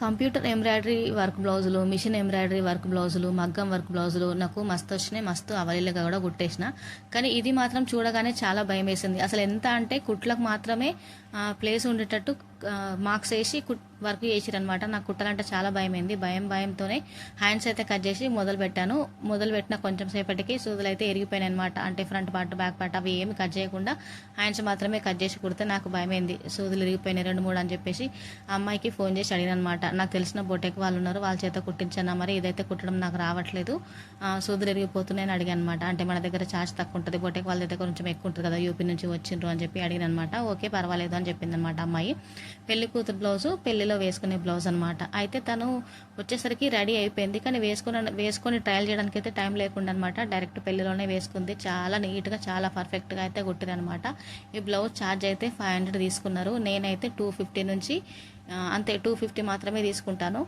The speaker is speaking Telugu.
కంప్యూటర్ ఎంబ్రాయిడరీ వర్క్ బ్లౌజులు, మిషన్ ఎంబ్రాయిడరీ వర్క్ బ్లౌజులు, మగ్గం వర్క్ బ్లౌజులు నాకు మస్తు వచ్చినాయి. మస్తు అవలీలగా కూడా కుట్టేసిన. కానీ ఇది మాత్రం చూడగానే చాలా భయం వేసింది. అసలు ఎంత అంటే కుట్లకు మాత్రమే ప్లేస్ ఉండేటట్టు మార్క్స్ వేసి వర్క్ చేసిరనమాట. నాకు కుట్టాలంటే చాలా భయమైంది. భయంతోనే హ్యాండ్స్ అయితే కట్ చేసి మొదలుపెట్టిన కొంచెం సేపటికి సూదులు అయితే ఎరిగిపోయినాయి అనమాట. అంటే ఫ్రంట్ పార్ట్, బ్యాక్ పార్ట్ అవి ఏమి కట్ చేయకుండా హ్యాండ్స్ మాత్రమే కట్ చేసి కుడితే నాకు భయమైంది. సూదులు ఎరిగిపోయినాయి 2-3 అని చెప్పేసి అమ్మాయికి ఫోన్ చేసి అడిగిన అనమాట. నాకు తెలిసిన బొటెక్ వాళ్ళు ఉన్నారు, వాళ్ళ చేత కుట్టించాను. మరి ఇదైతే కుట్టడం నాకు రావట్లేదు, సూదులు ఎరిగిపోతున్నాయని అడిగాను అనమాట. అంటే మన దగ్గర ఛార్జ్ తక్కువ ఉంటుంది, బొటెక్ వాళ్ళ దగ్గర కొంచెం ఎక్కువ ఉంటుంది కదా, యూపీ నుంచి వచ్చిండ్రు అని చెప్పి అడిగిన అనమాట. ఓకే పర్వాలేదు అని చెప్పింది అనమాట అమ్మాయి. పెళ్లి కూతురు బ్లౌజు, పెళ్లిలో వేసుకునే బ్లౌజ్ అనమాట. అయితే తను వచ్చేసరికి రెడీ అయిపోయింది, కానీ వేసుకొని ట్రయల్ చేయడానికి అయితే టైం లేకుండా అనమాట. డైరెక్ట్ పెళ్లిలోనే వేసుకుంది. చాలా నీట్గా, చాలా పర్ఫెక్ట్గా అయితే కుట్టిరనమాట. ఈ బ్లౌజ్ ఛార్జ్ అయితే 500 తీసుకున్నారు. నేనైతే 250 నుంచి అంతే 250 మాత్రమే తీసుకుంటాను.